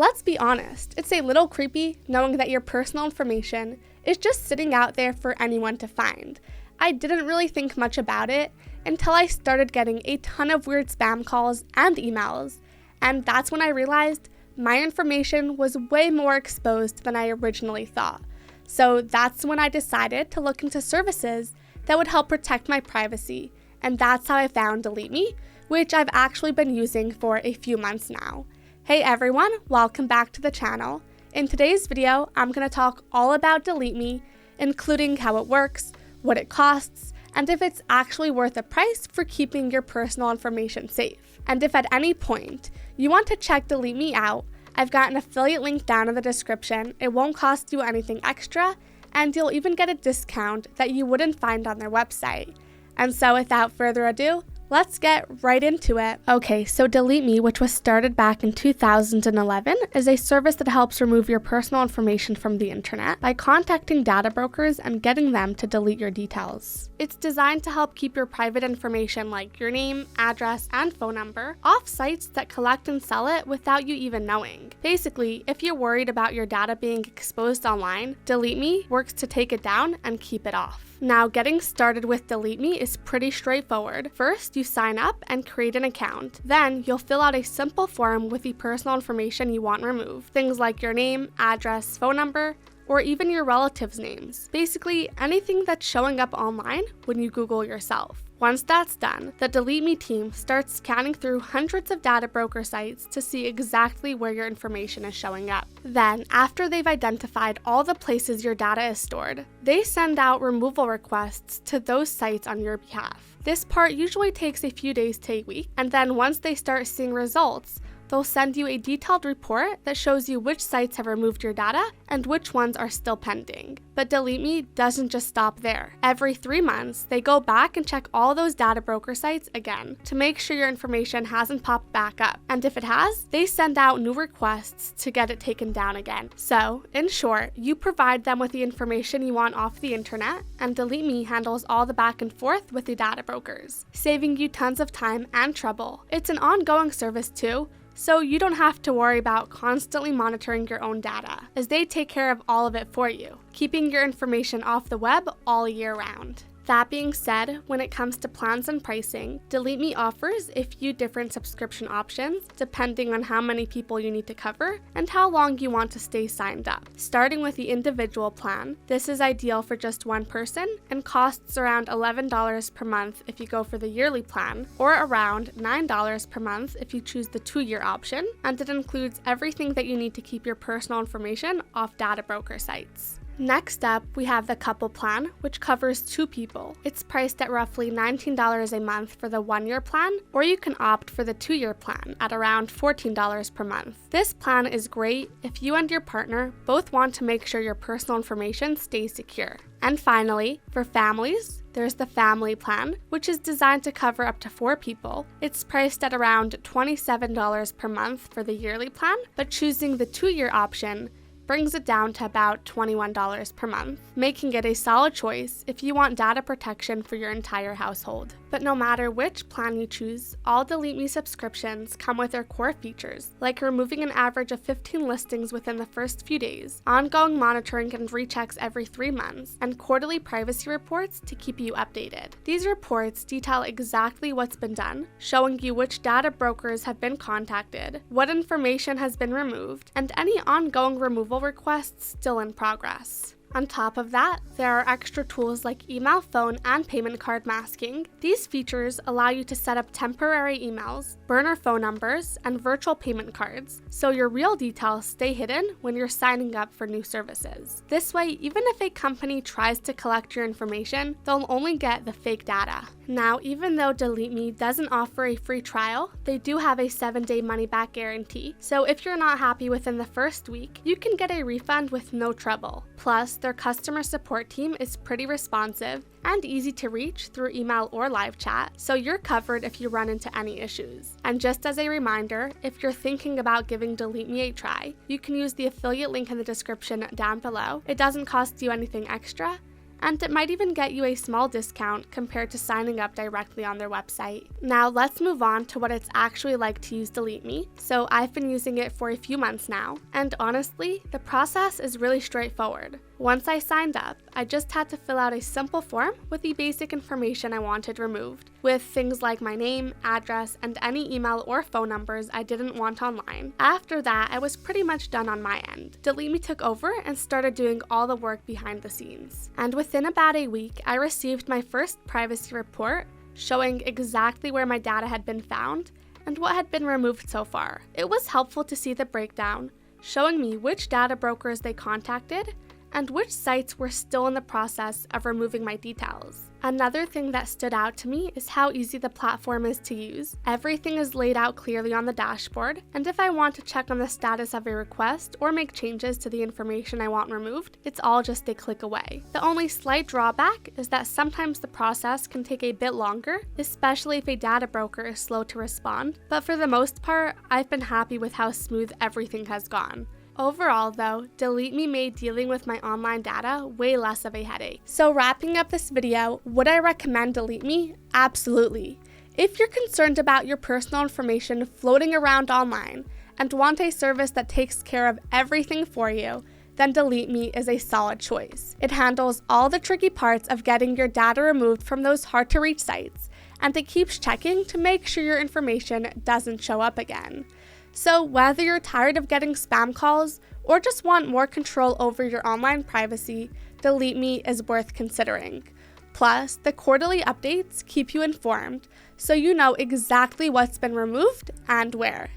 Let's be honest, it's a little creepy knowing that your personal information is just sitting out there for anyone to find. I didn't really think much about it until I started getting a ton of weird spam calls and emails, and that's when I realized my information was way more exposed than I originally thought. So that's when I decided to look into services that would help protect my privacy, and that's how I found DeleteMe, which I've actually been using for a few months now. Hey everyone, welcome back to the channel. In today's video, I'm going to talk all about DeleteMe, including how it works, what it costs, and if it's actually worth the price for keeping your personal information safe. And if at any point you want to check DeleteMe out, I've got an affiliate link down in the description. It won't cost you anything extra, and you'll even get a discount that you wouldn't find on their website. And so without further ado, let's get right into it. Okay, so DeleteMe, which was started back in 2011, is a service that helps remove your personal information from the internet by contacting data brokers and getting them to delete your details. It's designed to help keep your private information like your name, address, and phone number off sites that collect and sell it without you even knowing. Basically, if you're worried about your data being exposed online, DeleteMe works to take it down and keep it off. Now, getting started with DeleteMe is pretty straightforward. First, you sign up and create an account. Then, you'll fill out a simple form with the personal information you want removed. Things like your name, address, phone number, or even your relatives' names. Basically, anything that's showing up online when you Google yourself. Once that's done, the DeleteMe team starts scanning through hundreds of data broker sites to see exactly where your information is showing up. Then, after they've identified all the places your data is stored, they send out removal requests to those sites on your behalf. This part usually takes a few days to a week, and then once they start seeing results, they'll send you a detailed report that shows you which sites have removed your data and which ones are still pending. But DeleteMe doesn't just stop there. Every 3 months, they go back and check all those data broker sites again to make sure your information hasn't popped back up. And if it has, they send out new requests to get it taken down again. So, in short, you provide them with the information you want off the internet, and DeleteMe handles all the back and forth with the data brokers, saving you tons of time and trouble. It's an ongoing service too, so you don't have to worry about constantly monitoring your own data, as they take care of all of it for you, keeping your information off the web all year round. That being said, when it comes to plans and pricing, DeleteMe offers a few different subscription options depending on how many people you need to cover and how long you want to stay signed up. Starting with the individual plan, this is ideal for just one person and costs around $11 per month if you go for the yearly plan, or around $9 per month if you choose the 2-year option, and it includes everything that you need to keep your personal information off data broker sites. Next up, we have the couple plan, which covers 2 people. It's priced at roughly $19 a month for the 1-year plan, or you can opt for the 2-year plan at around $14 per month. This plan is great if you and your partner both want to make sure your personal information stays secure. And finally, for families, there's the family plan, which is designed to cover up to 4 people. It's priced at around $27 per month for the yearly plan, but choosing the 2-year option brings it down to about $21 per month, making it a solid choice if you want data protection for your entire household. But no matter which plan you choose, all DeleteMe subscriptions come with their core features, like removing an average of 15 listings within the first few days, ongoing monitoring and rechecks every 3 months, and quarterly privacy reports to keep you updated. These reports detail exactly what's been done, showing you which data brokers have been contacted, what information has been removed, and any ongoing removal requests still in progress. On top of that, there are extra tools like email, phone, and payment card masking. These features allow you to set up temporary emails, burner phone numbers, and virtual payment cards, so your real details stay hidden when you're signing up for new services. This way, even if a company tries to collect your information, they'll only get the fake data. Now, even though DeleteMe doesn't offer a free trial, they do have a 7-day money-back guarantee, so if you're not happy within the first week, you can get a refund with no trouble. Plus, their customer support team is pretty responsive and easy to reach through email or live chat, so you're covered if you run into any issues. And just as a reminder, if you're thinking about giving DeleteMe a try, you can use the affiliate link in the description down below. It doesn't cost you anything extra, and it might even get you a small discount compared to signing up directly on their website. Now let's move on to what it's actually like to use DeleteMe. So I've been using it for a few months now, and honestly, the process is really straightforward. Once I signed up, I just had to fill out a simple form with the basic information I wanted removed, with things like my name, address, and any email or phone numbers I didn't want online. After that, I was pretty much done on my end. DeleteMe took over and started doing all the work behind the scenes. And within about a week, I received my first privacy report showing exactly where my data had been found and what had been removed so far. It was helpful to see the breakdown, showing me which data brokers they contacted and which sites were still in the process of removing my details. Another thing that stood out to me is how easy the platform is to use. Everything is laid out clearly on the dashboard, and if I want to check on the status of a request or make changes to the information I want removed, it's all just a click away. The only slight drawback is that sometimes the process can take a bit longer, especially if a data broker is slow to respond, but for the most part, I've been happy with how smooth everything has gone. Overall though, DeleteMe made dealing with my online data way less of a headache. So wrapping up this video, would I recommend DeleteMe? Absolutely. If you're concerned about your personal information floating around online and want a service that takes care of everything for you, then DeleteMe is a solid choice. It handles all the tricky parts of getting your data removed from those hard-to-reach sites, and it keeps checking to make sure your information doesn't show up again. So whether you're tired of getting spam calls or just want more control over your online privacy, DeleteMe is worth considering. Plus, the quarterly updates keep you informed, so you know exactly what's been removed and where.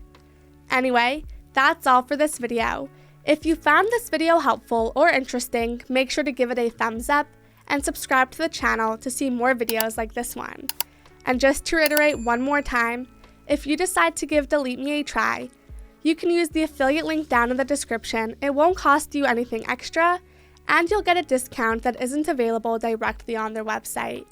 Anyway, that's all for this video. If you found this video helpful or interesting, make sure to give it a thumbs up and subscribe to the channel to see more videos like this one. And just to reiterate one more time, if you decide to give DeleteMe a try, you can use the affiliate link down in the description. It won't cost you anything extra, and you'll get a discount that isn't available directly on their website.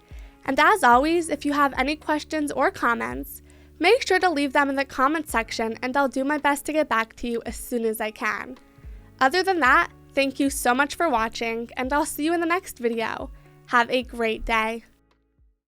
And as always, if you have any questions or comments, make sure to leave them in the comment section and I'll do my best to get back to you as soon as I can. Other than that, thank you so much for watching, and I'll see you in the next video. Have a great day.